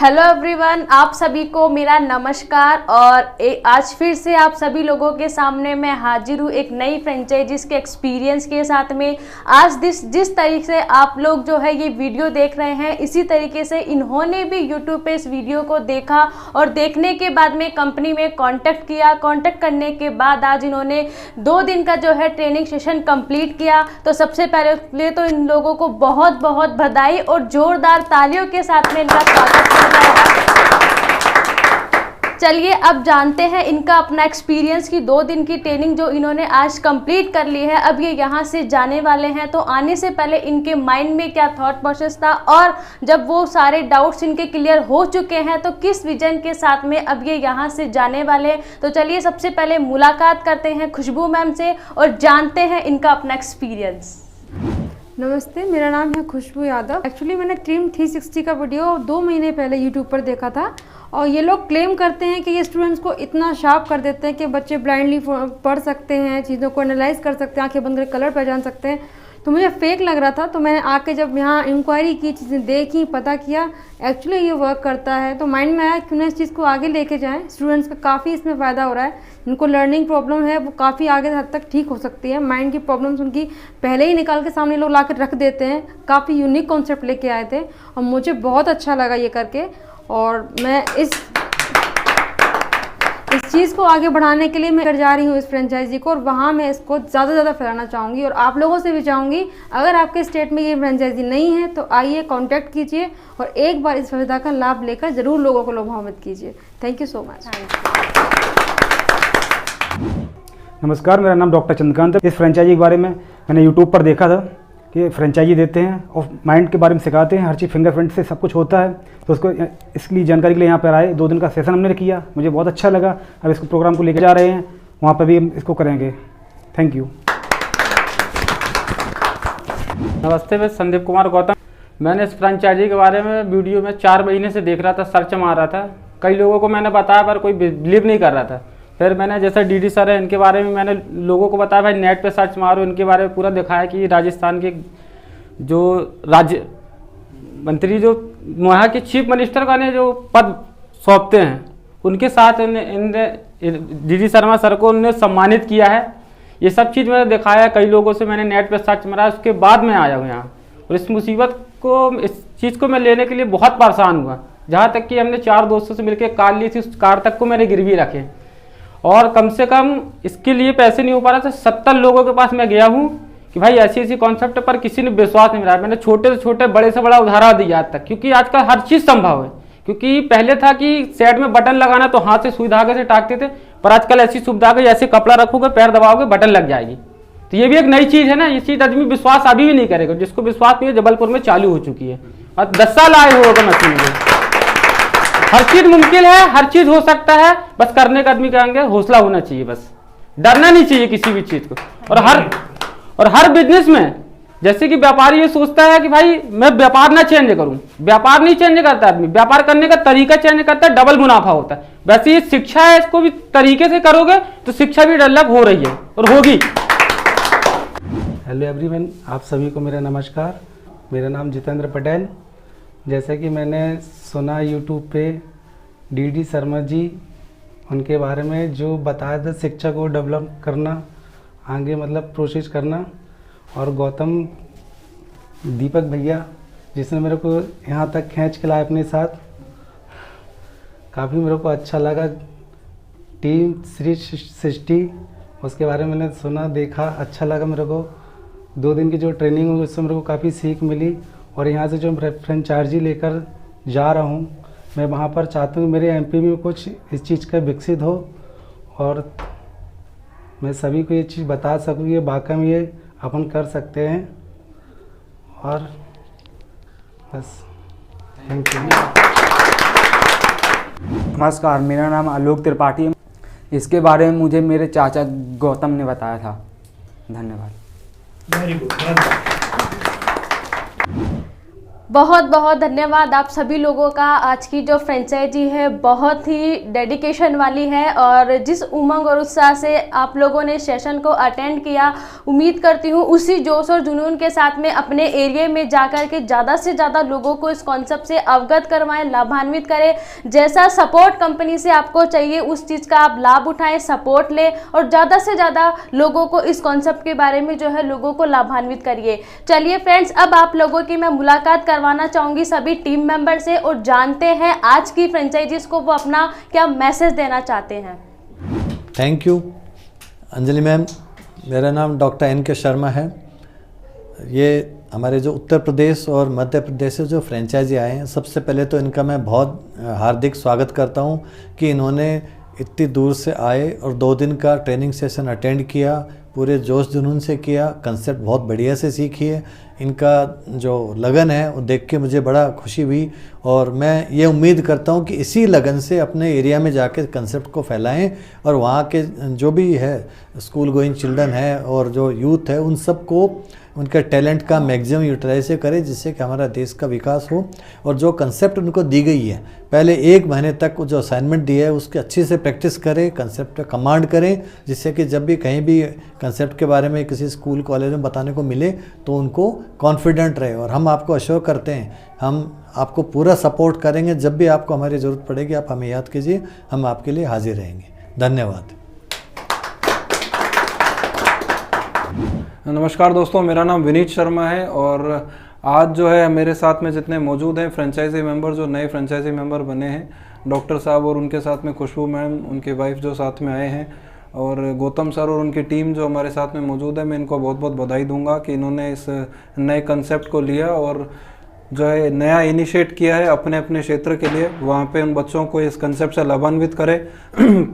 Hello everyone, आप सभी को मेरा नमस्कार। और आज फिर से आप सभी लोगों के सामने मैं हाजिर हूँ एक नई फ्रेंचाइजीज के एक्सपीरियंस के साथ में। आज जिस तरीके से आप लोग जो है ये वीडियो देख रहे हैं, इसी तरीके से इन्होंने भी यूट्यूब पे इस वीडियो को देखा और देखने के बाद में कंपनी में कांटेक्ट किया। कांटेक्ट करने के बाद आज इन्होंने 2 दिन का जो है ट्रेनिंग सेशन कंप्लीट किया। तो सबसे पहले तो इन लोगों को बहुत बहुत बधाई और जोरदार तालियों के साथ में इनका स्वागत किया जाएगा। चलिए अब जानते हैं इनका अपना एक्सपीरियंस की 2 दिन की ट्रेनिंग जो इन्होंने आज कंप्लीट कर ली है। अब ये यहाँ से जाने वाले हैं, तो आने से पहले इनके माइंड में क्या थॉट प्रोसेस था और जब वो सारे डाउट्स इनके क्लियर हो चुके हैं तो किस विजन के साथ में अब ये यहाँ से जाने वाले हैं। तो चलिए सबसे पहले मुलाकात करते हैं खुशबू मैम से और जानते हैं इनका अपना एक्सपीरियंस। नमस्ते, मेरा नाम है खुशबू यादव। एक्चुअली मैंने ट्रिम 360 का वीडियो 2 महीने पहले यूट्यूब पर देखा था और ये लोग क्लेम करते हैं कि ये स्टूडेंट्स को इतना शार्प कर देते हैं कि बच्चे ब्लाइंडली पढ़ सकते हैं, चीज़ों को एनालाइज कर सकते हैं, आंखें बंद करके कलर पहचान सकते हैं। तो मुझे फेक लग रहा था, तो मैंने आके जब यहाँ इंक्वायरी की, चीज़ें देखी, पता किया, एक्चुअली ये वर्क करता है। तो माइंड में आया क्यों ना इस चीज़ को आगे लेके जाएं। स्टूडेंट्स का काफ़ी इसमें फ़ायदा हो रहा है। जिनको लर्निंग प्रॉब्लम है वो काफ़ी आगे हद तक ठीक हो सकती है। माइंड की प्रॉब्लम्स उनकी पहले ही निकाल के सामने लोग ला कर रख देते हैं। काफ़ी यूनिक कॉन्सेप्ट लेके आए थे और मुझे बहुत अच्छा लगा ये करके। और मैं इस चीज़ को आगे बढ़ाने के लिए मैं कर जा रही हूँ इस फ्रेंचाइजी को, और वहाँ मैं इसको ज़्यादा से ज़्यादा फैलाना चाहूँगी। और आप लोगों से भी चाहूँगी, अगर आपके स्टेट में ये फ्रेंचाइजी नहीं है तो आइए कांटेक्ट कीजिए और एक बार इस सुविधा का लाभ लेकर ज़रूर लोगों को लाभान्वित कीजिए। Thank you so much. नमस्कार, मेरा नाम डॉक्टर चंद्रकांत है। इस फ्रेंचाइजी के बारे में मैंने यूट्यूब पर देखा था कि फ्रेंचाइजी देते हैं और माइंड के बारे में सिखाते हैं, हर चीज़ फिंगरप्रिंट से सब कुछ होता है। तो उसको इसकी जानकारी के लिए यहाँ पर आए। 2 दिन का सेशन हमने किया, मुझे बहुत अच्छा लगा। अब इसको प्रोग्राम को लेकर जा रहे हैं, वहाँ पर भी हम इसको करेंगे। Thank you. नमस्ते, मैं संदीप कुमार गौतम। मैंने इस फ्रेंचाइजी के बारे में वीडियो में 4 महीने से देख रहा था, सर्च मार रहा था। कई लोगों को मैंने बताया पर कोई बिलीव नहीं कर रहा था। फिर मैंने जैसे डीडी सर है, इनके बारे में मैंने लोगों को बताया भाई नेट पे सर्च मारो, इनके बारे में पूरा दिखाया कि राजस्थान के जो राज्य मंत्री जो वहाँ के चीफ मिनिस्टर का ने जो पद सौंपते हैं, उनके साथ इनने डीडी शर्मा सर को उन्होंने सम्मानित किया है। ये सब चीज़ मैंने दिखाया, कई लोगों से मैंने नेट पे सर्च मारा, उसके बाद मैं आया हूँ यहाँ। और इस मुसीबत को, इस चीज़ को मैं लेने के लिए बहुत परेशान हुआ, जहाँ तक कि हमने 4 दोस्तों से मिलकर कार ली थी। उस कार तक को मैंने गिरवी रखे और कम से कम इसके लिए पैसे नहीं हो पा रहा था। 70 लोगों के पास मैं गया हूँ कि भाई ऐसी ऐसी कॉन्सेप्ट पर किसी ने विश्वास नहीं मिला। मैंने छोटे से छोटे, बड़े से बड़ा उदाहरण दिया आज तक, क्योंकि आजकल हर चीज़ संभव है। क्योंकि पहले था कि सेट में बटन लगाना तो हाथ से सुई धागे से टाकते थे, पर आजकल ऐसी सुविधा है, ऐसे कपड़ा रखोगे, पैर दबाओगे, बटन लग जाएगी। तो ये भी एक नई चीज़ है ना। ये चीज़ आदमी विश्वास अभी भी नहीं करेगा। जिसको विश्वास नहीं है, जबलपुर में चालू हो चुकी है और 10 साल आए होगा मशीन में। हर चीज मुमकिन है, हर चीज हो सकता है, बस करने का आदमी का अंगे हौसला होना चाहिए, बस डरना नहीं चाहिए किसी भी चीज को। और हर बिजनेस में, जैसे कि व्यापारी ये सोचता है कि भाई मैं व्यापार ना चेंज करूं, व्यापार नहीं चेंज करता आदमी, व्यापार करने का तरीका चेंज करता है, डबल मुनाफा होता है। वैसे ये शिक्षा है, इसको भी तरीके से करोगे तो शिक्षा भी डेवलप हो रही है और होगी। हेलो एवरीवन, आप सभी को मेरा नमस्कार। मेरा नाम जितेंद्र पटेल। जैसे कि मैंने सुना यूट्यूब पे डीडी शर्मा जी, उनके बारे में जो बताया था, शिक्षा को डेवलप करना, आगे मतलब प्रोसेस करना, और गौतम दीपक भैया जिसने मेरे को यहाँ तक खींच के लाया अपने साथ, काफ़ी मेरे को अच्छा लगा। टीम 360 उसके बारे में मैंने सुना, देखा, अच्छा लगा मेरे को। 2 दिन की जो ट्रेनिंग हुई उससे मेरे को काफ़ी सीख मिली। और यहाँ से जो फ्रेंचाइजी लेकर जा रहा हूँ, मैं वहाँ पर चाहता हूँ मेरे एमपी में कुछ इस चीज़ का विकसित हो और मैं सभी को ये चीज़ बता सकूँ ये वाकई में ये अपन कर सकते हैं। और बस, थैंक यू। नमस्कार, मेरा नाम आलोक त्रिपाठी है। इसके बारे में मुझे मेरे चाचा गौतम ने बताया था। धन्यवाद। Very good. बहुत बहुत धन्यवाद आप सभी लोगों का। आज की जो फ्रेंचाइजी है बहुत ही डेडिकेशन वाली है और जिस उमंग और उत्साह से आप लोगों ने सेशन को अटेंड किया, उम्मीद करती हूँ उसी जोश और जुनून के साथ में अपने एरिया में जाकर के ज़्यादा से ज़्यादा लोगों को इस कॉन्सेप्ट से अवगत करवाएं, लाभान्वित करें। जैसा सपोर्ट कंपनी से आपको चाहिए उस चीज़ का आप लाभ उठाएं, सपोर्ट लें और ज़्यादा से ज़्यादा लोगों को इस कॉन्सेप्ट के बारे में जो है लोगों को लाभान्वित करिए। चलिए फ्रेंड्स, अब आप लोगों की मैं मुलाकात करवाना चाहूंगी सभी टीम मेंबर से और जानते हैं आज की फ्रेंचाइजीज को वो अपना क्या मैसेज देना चाहते हैं। Thank you Anjali ma'am. मेरा नाम डॉक्टर NK शर्मा है। ये हमारे जो उत्तर प्रदेश और मध्य प्रदेश से जो फ्रेंचाइजी आए हैं, सबसे पहले तो इनका मैं बहुत हार्दिक स्वागत करता हूँ कि इन्होंने इतनी दूर से आए और 2 दिन का ट्रेनिंग सेशन अटेंड किया, पूरे जोश जुनून से किया, कंसेप्ट बहुत बढ़िया से सीखी है। इनका जो लगन है वो देख के मुझे बड़ा खुशी हुई और मैं ये उम्मीद करता हूँ कि इसी लगन से अपने एरिया में जाके कंसेप्ट को फैलाएं और वहाँ के जो भी है स्कूल गोइंग चिल्ड्रन है और जो यूथ है उन सबको उनके टैलेंट का मैक्सिमम यूटिलाइज करें, जिससे कि हमारा देश का विकास हो। और जो कंसेप्ट उनको दी गई है, पहले 1 महीने तक जो असाइनमेंट दिया है उसके अच्छे से प्रैक्टिस करें, कंसेप्ट का कमांड करें, जिससे कि जब भी कहीं भी कंसेप्ट के बारे में किसी स्कूल कॉलेज में बताने को मिले तो उनको कॉन्फिडेंट रहे। और हम आपको अश्योर करते हैं, हम आपको पूरा सपोर्ट करेंगे। जब भी आपको हमारी ज़रूरत पड़ेगी आप हमें याद कीजिए, हम आपके लिए हाजिर रहेंगे। धन्यवाद। नमस्कार दोस्तों, मेरा नाम विनीत शर्मा है और आज जो है मेरे साथ में जितने मौजूद हैं फ्रेंचाइजी मेंबर, जो नए फ्रेंचाइजी मेंबर बने हैं, डॉक्टर साहब और उनके साथ में खुशबू मैम, उनकी वाइफ जो साथ में आए हैं, और गौतम सर और उनकी टीम जो हमारे साथ में मौजूद है, मैं इनको बहुत बहुत बधाई दूंगा कि इन्होंने इस नए कंसेप्ट को लिया और जो है नया इनिशिएट किया है अपने अपने क्षेत्र के लिए। वहाँ पे उन बच्चों को इस कंसेप्ट से लाभान्वित करें।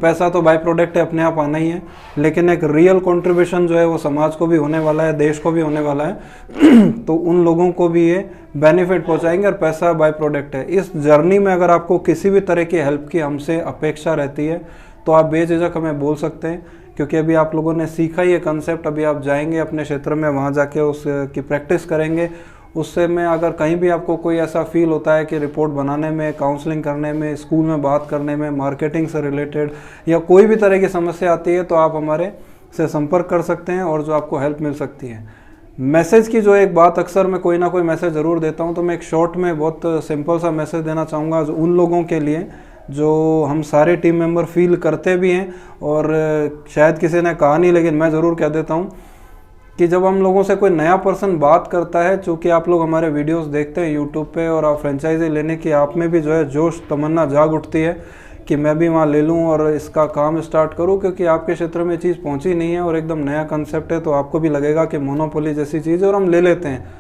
पैसा तो बाय प्रोडक्ट है, अपने आप आना ही है, लेकिन एक रियल कंट्रीब्यूशन जो है वो समाज को भी होने वाला है, देश को भी होने वाला है। तो उन लोगों को भी ये बेनिफिट पहुँचाएंगे और पैसा बाय प्रोडक्ट है। इस जर्नी में अगर आपको किसी भी तरह की हेल्प की हमसे अपेक्षा रहती है तो आप बेझिझक हमें बोल सकते हैं, क्योंकि अभी आप लोगों ने सीखा ये कंसेप्ट, अभी आप जाएंगे अपने क्षेत्र में, वहाँ जाके उसकी प्रैक्टिस करेंगे। उससे में अगर कहीं भी आपको कोई ऐसा फील होता है कि रिपोर्ट बनाने में, काउंसलिंग करने में, स्कूल में बात करने में, मार्केटिंग से रिलेटेड या कोई भी तरह की समस्या आती है तो आप हमारे से संपर्क कर सकते हैं और जो आपको हेल्प मिल सकती है। मैसेज की जो एक बात, अक्सर मैं कोई ना कोई मैसेज ज़रूर देता हूँ, तो मैं एक शॉर्ट में बहुत सिंपल सा मैसेज देना चाहूँगा उन लोगों के लिए जो हम सारे टीम मेंबर फील करते भी हैं और शायद किसी ने कहा नहीं, लेकिन मैं ज़रूर कह देता हूँ कि जब हम लोगों से कोई नया पर्सन बात करता है, चूँकि आप लोग हमारे वीडियोस देखते हैं यूट्यूब पे और आप फ्रेंचाइजी लेने की आप में भी जो है जोश तमन्ना जाग उठती है कि मैं भी वहाँ ले लूँ और इसका काम स्टार्ट करूँ, क्योंकि आपके क्षेत्र में चीज़ पहुँची नहीं है और एकदम नया कंसेप्ट है, तो आपको भी लगेगा कि मोनोपोली जैसी चीज़ है और हम ले लेते हैं।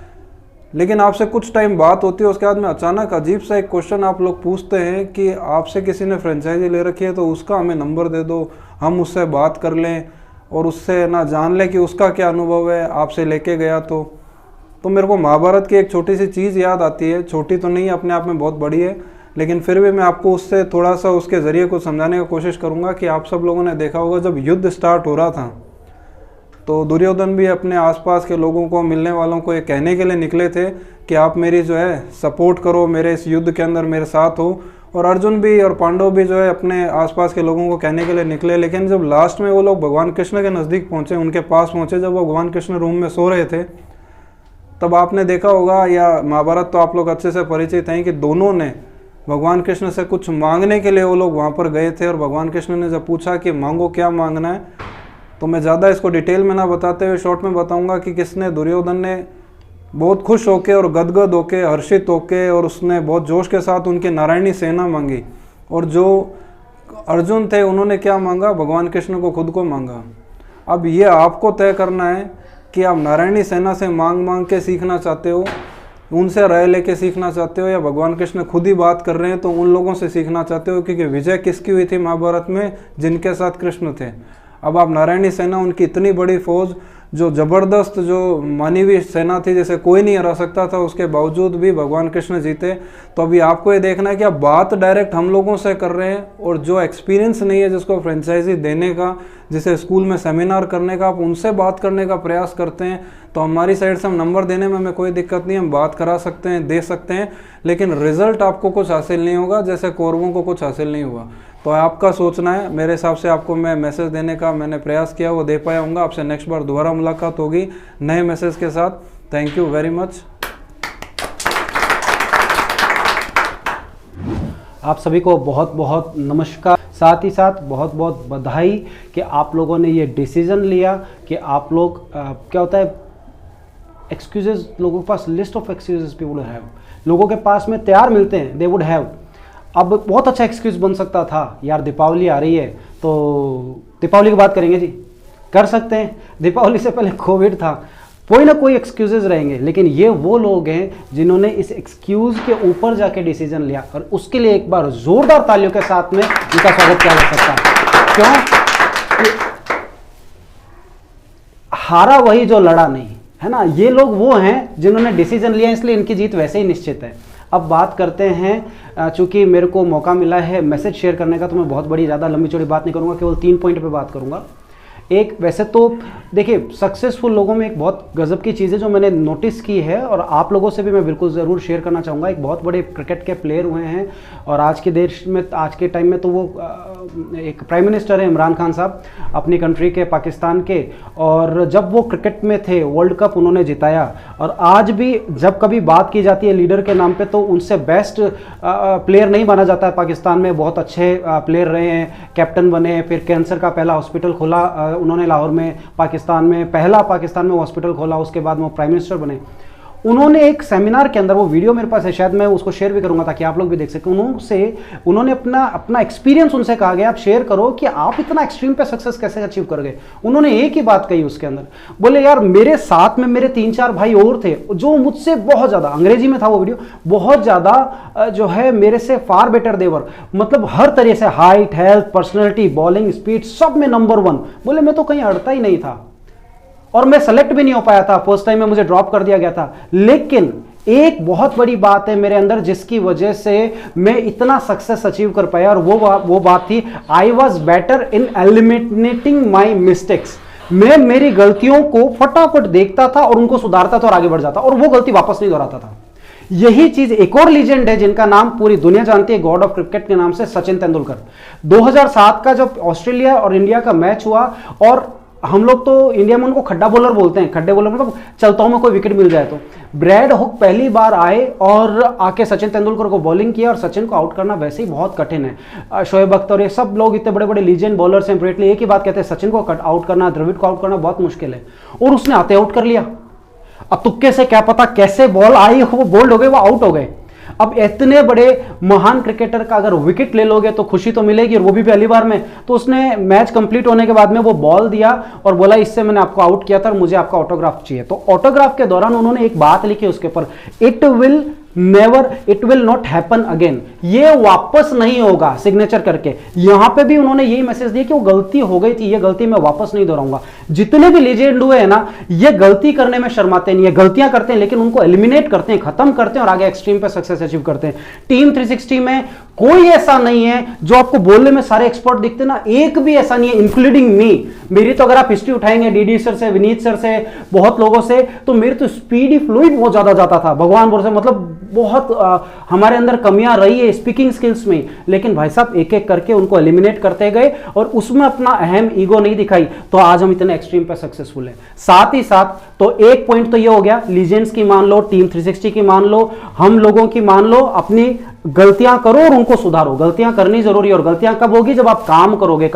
लेकिन आपसे कुछ टाइम बात होती है, उसके बाद में अचानक अजीब सा एक क्वेश्चन आप लोग पूछते हैं कि आपसे किसी ने फ्रेंचाइजी ले रखी है तो उसका हमें नंबर दे दो, हम उससे बात कर लें और उससे ना जान ले कि उसका क्या अनुभव है, आपसे लेके गया तो मेरे को महाभारत की एक छोटी सी चीज़ याद आती है। छोटी तो नहीं, अपने आप में बहुत बड़ी है, लेकिन फिर भी मैं आपको उससे थोड़ा सा उसके ज़रिए कुछ समझाने की कोशिश करूँगा कि आप सब लोगों ने देखा होगा जब युद्ध स्टार्ट हो रहा था तो दुर्योधन भी अपने आसपास के लोगों को, मिलने वालों को ये कहने के लिए निकले थे कि आप मेरी जो है सपोर्ट करो, मेरे इस युद्ध के अंदर मेरे साथ हो। और अर्जुन भी और पांडव भी जो है अपने आसपास के लोगों को कहने के लिए निकले, लेकिन जब लास्ट में वो लोग भगवान कृष्ण के नज़दीक पहुँचे, उनके पास पहुँचे, जब वो भगवान कृष्ण रूम में सो रहे थे, तब आपने देखा होगा, या महाभारत तो आप लोग अच्छे से परिचित हैं, कि दोनों ने भगवान कृष्ण से कुछ मांगने के लिए वो लोग वहाँ पर गए थे। और भगवान कृष्ण ने जब पूछा कि मांगो, क्या मांगना है, तो मैं ज़्यादा इसको डिटेल में ना बताते हुए शॉर्ट में बताऊँगा कि किसने, दुर्योधन ने बहुत खुश होके और गदगद होके, हर्षित होके, और उसने बहुत जोश के साथ उनकी नारायणी सेना मांगी। और जो अर्जुन थे उन्होंने क्या मांगा, भगवान कृष्ण को खुद को मांगा। अब ये आपको तय करना है कि आप नारायणी सेना से मांग के सीखना चाहते हो, उनसे राय लेके सीखना चाहते हो, या भगवान कृष्ण खुद ही बात कर रहे हैं तो उन लोगों से सीखना चाहते हो, क्योंकि विजय किसकी हुई थी महाभारत में, जिनके साथ कृष्ण थे। अब आप नारायणी सेना, उनकी इतनी बड़ी फौज, जो जबरदस्त जो मानी हुई सेना थी, जैसे कोई नहीं हरा सकता था, उसके बावजूद भी भगवान कृष्ण जीते। तो अभी आपको ये देखना है कि आप बात डायरेक्ट हम लोगों से कर रहे हैं, और जो एक्सपीरियंस नहीं है जिसको फ्रेंचाइजी देने का, जिसे स्कूल में सेमिनार करने का, आप उनसे बात करने का प्रयास करते हैं। तो हमारी साइड से हम नंबर देने में हमें कोई दिक्कत नहीं, हम बात करा सकते हैं, दे सकते हैं, लेकिन रिजल्ट आपको कुछ हासिल नहीं होगा जैसे कौरवों को कुछ हासिल नहीं हुआ। तो आपका सोचना है, मेरे हिसाब से आपको मैं मैसेज देने का मैंने प्रयास किया, वो दे पाया हूँगा। आपसे नेक्स्ट बार दोबारा मुलाकात होगी नए मैसेज के साथ। Thank you very much. आप सभी को बहुत बहुत नमस्कार, साथ ही साथ बहुत बहुत बधाई कि आप लोगों ने ये डिसीज़न लिया कि आप लोग क्या होता है, एक्सक्यूजेज, लोगों के पास list of excuses people have, लोगों के पास में तैयार मिलते हैं, दे वुड हैव। अब बहुत अच्छा एक्सक्यूज बन सकता था, यार दीपावली आ रही है तो दीपावली की बात करेंगे जी, कर सकते हैं। दीपावली से पहले कोविड था, कोई ना कोई एक्सक्यूजेज रहेंगे, लेकिन ये वो लोग हैं जिन्होंने इस एक्सक्यूज के ऊपर जाके डिसीजन लिया, और उसके लिए एक बार जोरदार तालियों के साथ में इनका स्वागत किया जा सकता है। क्यों? हारा वही जो लड़ा नहीं, है ना। ये लोग वो हैं जिन्होंने डिसीजन लिया, इसलिए इनकी जीत वैसे ही निश्चित है। अब बात करते हैं, चूंकि मेरे को मौका मिला है मैसेज शेयर करने का, तो मैं बहुत बड़ी ज़्यादा लंबी चौड़ी बात नहीं करूँगा, केवल 3 पॉइंट पे बात करूँगा। एक, वैसे तो देखिए सक्सेसफुल लोगों में एक बहुत गजब की चीज़ है जो मैंने नोटिस की है, और आप लोगों से भी मैं बिल्कुल ज़रूर शेयर करना चाहूँगा। एक बहुत बड़े क्रिकेट के प्लेयर हुए हैं, और आज के देश में, आज के टाइम में तो वो एक प्राइम मिनिस्टर है, इमरान खान साहब, अपनी कंट्री के, पाकिस्तान के। और जब वो क्रिकेट में थे, वर्ल्ड कप उन्होंने जिताया, और आज भी जब कभी बात की जाती है लीडर के नाम पे, तो उनसे बेस्ट प्लेयर नहीं माना जाता है पाकिस्तान में। बहुत अच्छे प्लेयर रहे हैं, कैप्टन बने, फिर कैंसर का पहला हॉस्पिटल खोला उन्होंने लाहौर में, पाकिस्तान में, पहला पाकिस्तान में हॉस्पिटल खोला, उसके बाद वो प्राइम मिनिस्टर बने। उन्होंने एक सेमिनार के अंदर, वो वीडियो मेरे पास है, शायद मैं उसको शेयर भी करूंगा ताकि आप लोग भी देख सकें, उन्होंने अपना एक्सपीरियंस उनसे कहा गया आप शेयर करो कि आप इतना एक्सट्रीम पे सक्सेस कैसे अचीव कर गए। उन्होंने एक ही बात कही उसके अंदर, बोले यार मेरे साथ में मेरे 3-4 भाई और थे जो मुझसे बहुत ज़्यादा, अंग्रेजी में था वो वीडियो, बहुत ज़्यादा जो है मेरे से फार बेटर देवर, मतलब हर तरह से, height, health, personality, bowling speed, सब में नंबर 1। बोले मैं तो कहीं अड़ता ही नहीं था, और मैं सेलेक्ट भी नहीं हो पाया था, फर्स्ट टाइम में मुझे ड्रॉप कर दिया गया था। लेकिन एक बहुत बड़ी बात है मेरे अंदर जिसकी वजह से मैं इतना सक्सेस अचीव कर पाया, और वो बात थी, I was better in eliminating my mistakes. मैं मेरी गलतियों को फटाफट देखता था और उनको सुधारता था और आगे बढ़ जाता, और वो गलती वापस नहीं दोहराता था। यही चीज एक और लीजेंड है जिनका नाम पूरी दुनिया जानती है, गॉड ऑफ क्रिकेट के नाम से, सचिन तेंदुलकर। 2007 का जब ऑस्ट्रेलिया और इंडिया का मैच हुआ, और हम लोग तो इंडिया में उनको खड्डा बॉलर बोलते हैं, खड्डे बॉलर मतलब चलताओं में कोई विकेट मिल जाए तो। ब्रैड हुक पहली बार आए और आके सचिन तेंदुलकर को बॉलिंग किया, और सचिन को आउट करना वैसे ही बहुत कठिन है। शोएब अख्तर, ये सब लोग इतने बड़े बड़े लीजेंड बॉलर्स हैं, ब्रेटली एक ही बात कहते हैं, सचिन को आउट करना, द्रविड़ को आउट करना बहुत मुश्किल है, और उसने आते आउट कर लिया। अब तुक्के से क्या पता कैसे बॉल आई, वो बोल्ड हो गए, वो आउट हो गए। अब इतने बड़े महान क्रिकेटर का अगर विकेट ले लोगे तो खुशी तो मिलेगी, और वो भी पहली बार में। तो उसने मैच कंप्लीट होने के बाद में वो बॉल दिया और बोला इससे मैंने आपको आउट किया था और मुझे आपका ऑटोग्राफ चाहिए। तो ऑटोग्राफ के दौरान उन्होंने एक बात लिखी उसके ऊपर, it will not happen again, ये वापस नहीं होगा, सिग्नेचर करके। यहां पे भी उन्होंने यही मैसेज दिया कि वो गलती हो गई थी, ये गलती मैं वापस नहीं दोहराऊंगा। जितने भी लीजेंड हुए हैं ना, ये गलती करने में शर्माते नहीं है, गलतियां करते हैं लेकिन उनको एलिमिनेट करते हैं, खत्म करते हैं और आगे एक्सट्रीम पे सक्सेस अचीव करते हैं। टीम 360 में कोई ऐसा नहीं है जो आपको बोलने में सारे एक्सपर्ट दिखते ना, एक भी ऐसा नहीं है, इंक्लूडिंग मी। मेरी तो अगर आप हिस्ट्री उठाएंगे डीडी सर से, विनीत सर से, बहुत लोगों से, तो मेरी तो स्पीडी फ्लूइड बहुत ज्यादा जाता था, भगवान भरोसे, मतलब बहुत हमारे अंदर कमियां रही है स्पीकिंग स्किल्स में, लेकिन भाई साहब एक एक करके उनको एलिमिनेट करते गए और उसमें अपना अहम ईगो नहीं दिखाई, तो आज हम इतने एक्सट्रीम पे सक्सेसफुल हैं। साथ ही साथ तो एक पॉइंट तो ये हो गया, लीजेंड्स की मान लो, टीम 360 की मान लो, हम लोगों की मान लो, अपनी गलतियां करो और उनको सुधारो। गलतियां करनी जरूरी है, और गलतियां कब होगी? जब आप काम करोगे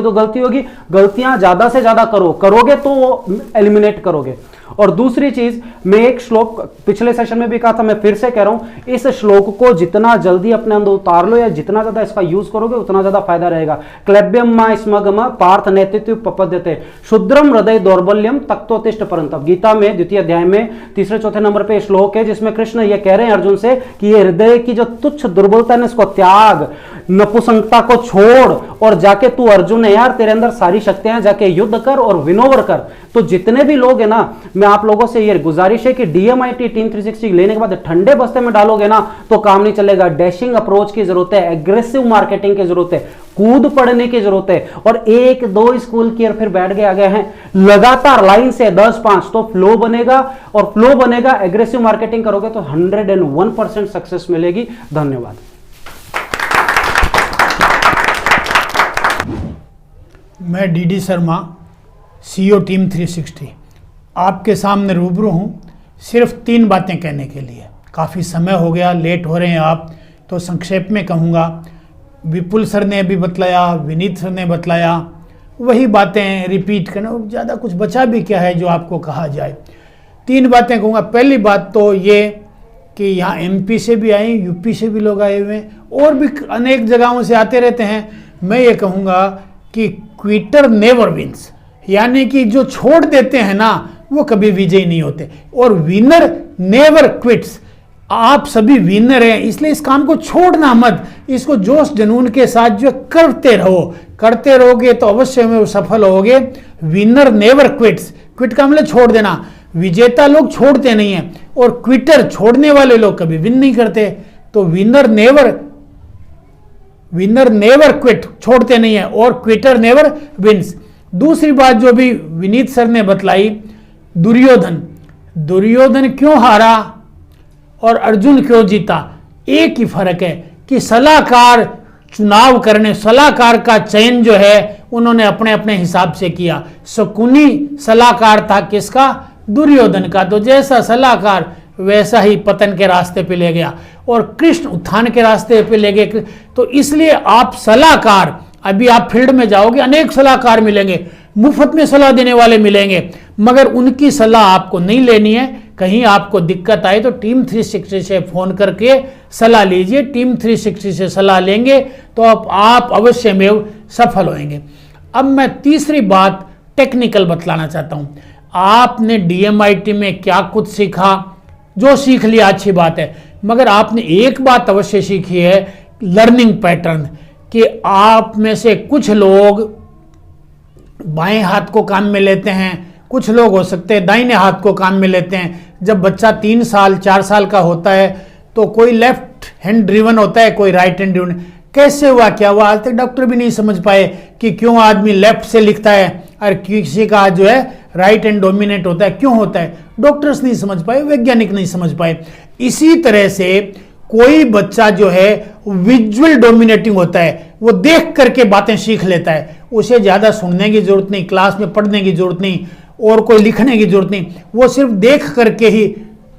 तो गलती होगी। गलतियां ज्यादा से ज्यादा करोगे तो एलिमिनेट करोगे। और दूसरी चीज, मैं एक श्लोक पिछले सेशन में भी कहा था, मैं फिर से कह रहा हूं, इस श्लोक को जितना जल्दी अपने अंदर उतार लो या जितना ज्यादा इसका यूज करोगे उतना ज्यादा फायदा रहेगा। क्लैब्यम मा स्मगम पार्थ नेतृत्व पपद्यते शुद्रम हृदय दौर्बल्यम तक्तोतिष्ठ परंतप। गीता में द्वितीय अध्याय में तीसरे चौथे नंबर पे श्लोक है जिसमें कृष्ण ये कह रहे हैं अर्जुन से कि ये हृदय की जो तुच्छ दुर्बलता है इसको त्याग, नपुंसकता को छोड़ और जाके तू अर्जुन है यार, तेरे अंदर सारी शक्तियां, जाके युद्ध कर और विनोवर कर। तो जितने भी लोग हैं ना, मैं आप लोगों से ये गुजारिश है कि DMIT टीम 360 लेने के बाद ठंडे बस्ते में डालोगे ना तो काम नहीं चलेगा। डैशिंग अप्रोच की जरूरत है, एग्रेसिव मार्केटिंग की जरूरत है, कूद पड़ने की जरूरत है। और 1-2 स्कूल की और फिर बैठ गए आ गए हैं, लगातार लाइन से 10-5 तो फ्लो बनेगा, और फ्लो बनेगा, एग्रेसिव मार्केटिंग करोगे तो 101% सक्सेस मिलेगी। धन्यवाद। मैं DD शर्मा, CEO टीम 360 आपके सामने रूबरू हूँ सिर्फ 3 बातें कहने के लिए। काफ़ी समय हो गया, लेट हो रहे हैं आप, तो संक्षेप में कहूँगा। विपुल सर ने भी बतलाया, विनीत सर ने बतलाया, वही बातें रिपीट करना, ज़्यादा कुछ बचा भी क्या है जो आपको कहा जाए। 3 बातें कहूँगा। पहली बात तो ये कि यहाँ MP से भी आए, UP से भी लोग आए हुए हैं, और भी अनेक जगहों से आते रहते हैं। मैं ये कहूँगा कि क्विटर नेवर विंस, यानी कि जो छोड़ देते हैं ना वो कभी विजयी नहीं होते, और विनर नेवर क्विट्स। आप सभी विनर हैं, इसलिए इस काम को छोड़ना मत, इसको जोश जुनून के साथ जो करते रहो। करते रहोगे तो अवश्य में सफल होगे। विनर नेवर क्विट्स, क्विट का मतलब छोड़ देना। विजेता लोग छोड़ते नहीं हैं, और क्विटर छोड़ने वाले लोग कभी विन नहीं करते। तो विनर नेवर क्विट, छोड़ते नहीं है, और क्विटर नेवर विन्स। दूसरी बात जो भी विनीत सर ने बतलाई, दुर्योधन क्यों हारा और अर्जुन क्यों जीता, एक ही फर्क है कि सलाहकार चुनाव करने, सलाहकार का चयन जो है उन्होंने अपने अपने हिसाब से किया। शकुनी सलाहकार था किसका? दुर्योधन का। तो जैसा सलाहकार वैसा ही पतन के रास्ते पे ले गया, और कृष्ण उत्थान के रास्ते पे ले गए। तो इसलिए आप सलाहकार, अभी आप फील्ड में जाओगे अनेक सलाहकार मिलेंगे, मुफ्त में सलाह देने वाले मिलेंगे, मगर उनकी सलाह आपको नहीं लेनी है। कहीं आपको दिक्कत आए तो टीम 360 से फोन करके सलाह लीजिए। टीम 360 से सलाह लेंगे तो आप अवश्य में सफल होंगे। अब मैं तीसरी बात टेक्निकल बतलाना चाहता हूं। आपने DMIT में क्या कुछ सीखा, जो सीख लिया अच्छी बात है, मगर आपने एक बात अवश्य सीखी है, लर्निंग पैटर्न, कि आप में से कुछ लोग बाएं हाथ को काम में लेते हैं, कुछ लोग हो सकते हैं दाहिने हाथ को काम में लेते हैं। जब बच्चा 3 साल 4 साल का होता है तो कोई लेफ्ट हैंड ड्रिवन होता है, कोई राइट हैंड ड्रिवन। कैसे हुआ, क्या हुआ, आज तक डॉक्टर भी नहीं समझ पाए कि क्यों आदमी लेफ्ट से लिखता है और किसी का जो है राइट हैंड डोमिनेट होता है, क्यों होता है, डॉक्टर्स नहीं समझ पाए, वैज्ञानिक नहीं समझ पाए। इसी तरह से कोई बच्चा जो है विजुअल डोमिनेटिंग होता है, वो देख करके बातें सीख लेता है, उसे ज़्यादा सुनने की जरूरत नहीं, क्लास में पढ़ने की जरूरत नहीं, और कोई लिखने की जरूरत नहीं, वो सिर्फ देख करके ही।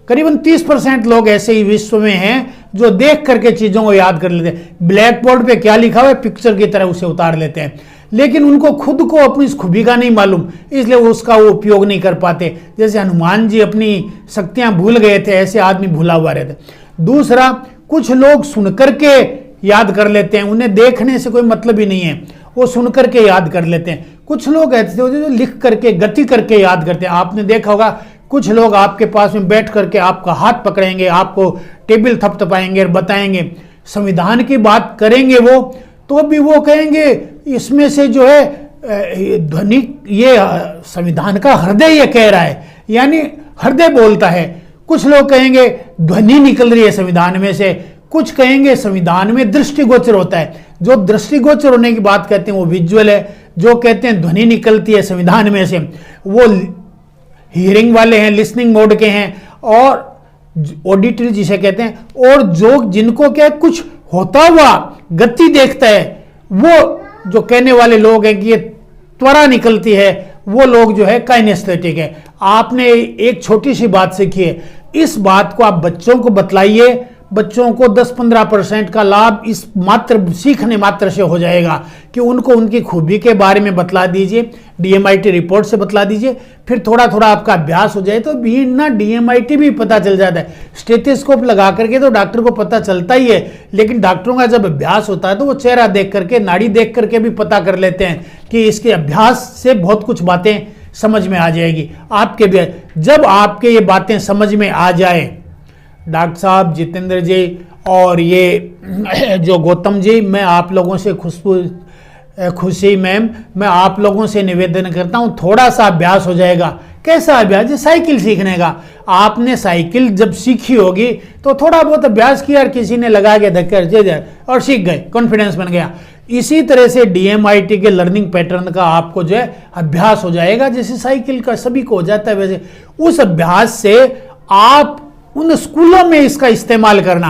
करीबन 30% लोग ऐसे ही विश्व में हैं जो देख करके चीज़ों को याद कर लेते हैं। ब्लैक बोर्ड पे क्या लिखा हुआ है पिक्चर की तरह उसे उतार लेते हैं, लेकिन उनको खुद को अपनी इस खूबी का नहीं मालूम, इसलिए उसका वो उपयोग नहीं कर पाते। जैसे हनुमान जी अपनी शक्तियां भूल गए थे, ऐसे आदमी भूला हुआ रहता। दूसरा, कुछ लोग सुन करके याद कर लेते हैं, उन्हें देखने से कोई मतलब ही नहीं है, वो सुन करके याद कर लेते हैं। कुछ लोग ऐसे होते हैं जो लिख करके गति करके याद करते हैं। आपने देखा होगा कुछ लोग आपके पास में बैठ करके आपका हाथ पकड़ेंगे, आपको टेबल थपथपाएंगे और बताएंगे, संविधान की बात करेंगे वो, तो भी वो कहेंगे इसमें से जो है ध्वनि, ये संविधान का हृदय ये कह रहा है, यानी हृदय बोलता है। कुछ लोग कहेंगे ध्वनि निकल रही है संविधान में से, कुछ कहेंगे संविधान में दृष्टिगोचर होता है। जो दृष्टिगोचर होने की बात कहते हैं वो विजुअल है, जो कहते हैं ध्वनि निकलती है संविधान में से वो हियरिंग वाले हैं, लिसनिंग मोड के हैं, और ऑडिटरी जिसे कहते हैं, और जो जिनको क्या कुछ होता हुआ गति देखता है, वो जो कहने वाले लोग हैं कि ये त्वरा निकलती है, वो लोग जो है काइनेस्थेटिक है। आपने एक छोटी सी बात सीखी है, इस बात को आप बच्चों को बतलाइए, बच्चों को 10-15% का लाभ इस मात्र सीखने मात्र से हो जाएगा कि उनको उनकी खूबी के बारे में बतला दीजिए, DMIT रिपोर्ट से बतला दीजिए, फिर थोड़ा थोड़ा आपका अभ्यास हो जाए तो बिना DMIT भी पता चल जाता है। स्टेथोस्कोप लगा करके तो डॉक्टर को पता चलता ही है, लेकिन डॉक्टरों का जब अभ्यास होता है तो वो चेहरा देख करके, नाड़ी देख करके भी पता कर लेते हैं कि इसके अभ्यास से बहुत कुछ बातें समझ में आ जाएगी आपके भी। जब आपके ये बातें समझ में आ जाए, डॉक्टर साहब, जितेंद्र जी और ये जो गौतम जी, मैं आप लोगों से खुशी मैम, मैं आप लोगों से निवेदन करता हूँ, थोड़ा सा अभ्यास हो जाएगा। कैसा अभ्यास? जैसे साइकिल सीखने का। आपने साइकिल जब सीखी होगी तो थोड़ा बहुत अभ्यास किया और किसी ने लगा के धक्का दे और सीख गए, कॉन्फिडेंस बन गया। इसी तरह से DMIT के लर्निंग पैटर्न का आपको जो है अभ्यास हो जाएगा, जैसे साइकिल का सभी को हो जाता है वैसे। उस अभ्यास से आप उन स्कूलों में इसका इस्तेमाल करना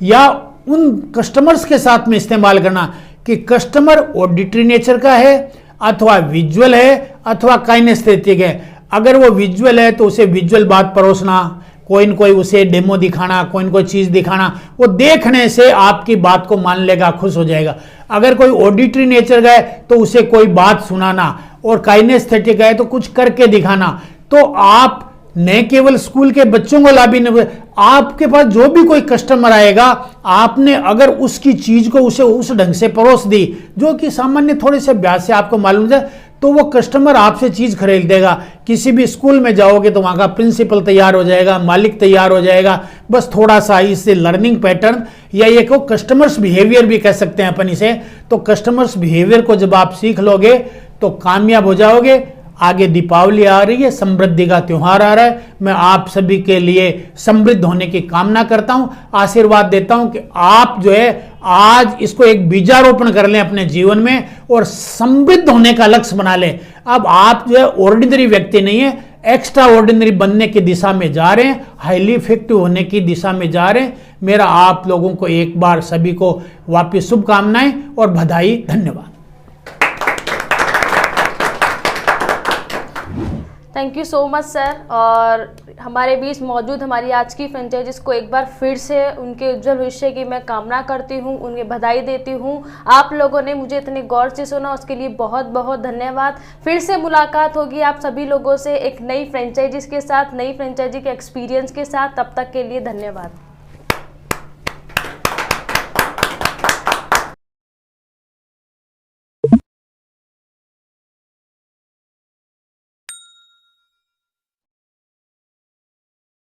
या उन कस्टमर्स के साथ में इस्तेमाल करना कि कस्टमर ऑडिटरी नेचर का है अथवा विजुअल है अथवा काइनेस्थेटिक है। अगर वो विजुअल है तो उसे विजुअल बात परोसना, कोई न कोई उसे डेमो दिखाना, कोई न कोई चीज़ दिखाना, वो देखने से आपकी बात को मान लेगा, खुश हो जाएगा। अगर कोई ऑडिटरी नेचर का है तो उसे कोई बात सुनाना, और काइनेस्थेटिक है तो कुछ करके दिखाना। तो आप न केवल स्कूल के बच्चों को लाभ ही नहीं, आपके पास जो भी कोई कस्टमर आएगा, आपने अगर उसकी चीज को उसे उस ढंग से परोस दी जो कि सामान्य थोड़े से अभ्यास से आपको मालूम है, तो वो कस्टमर आपसे चीज खरीद देगा। किसी भी स्कूल में जाओगे तो वहां का प्रिंसिपल तैयार हो जाएगा, मालिक तैयार हो जाएगा। बस थोड़ा सा इससे लर्निंग पैटर्न या ये को कस्टमर्स बिहेवियर भी कह सकते हैं अपन इसे। तो कस्टमर्स बिहेवियर को जब आप सीख लोगे तो कामयाब हो जाओगे। आगे दीपावली आ रही है, समृद्धि का त्योहार आ रहा है। मैं आप सभी के लिए समृद्ध होने की कामना करता हूं, आशीर्वाद देता हूं कि आप जो है आज इसको एक बीजारोपण कर लें अपने जीवन में और समृद्ध होने का लक्ष्य बना लें। अब आप जो है ऑर्डिनरी व्यक्ति नहीं है, एक्स्ट्रा ऑर्डिनरी बनने की दिशा में जा रहे हैं, हाईली इफेक्टिव होने की दिशा में जा रहे हैं। मेरा आप लोगों को एक बार सभी को वापिस शुभकामनाएं और बधाई। धन्यवाद। Thank you so much sir. और हमारे बीच मौजूद हमारी आज की फ्रेंचाइजीज को एक बार फिर से उनके उज्जवल भविष्य की मैं कामना करती हूँ, उन्हें बधाई देती हूँ। आप लोगों ने मुझे इतने गौर से सुना, उसके लिए बहुत बहुत धन्यवाद। फिर से मुलाकात होगी आप सभी लोगों से एक नई फ्रेंचाइजीज के साथ, नई फ्रेंचाइजी के एक्सपीरियंस के साथ। तब तक के लिए धन्यवाद।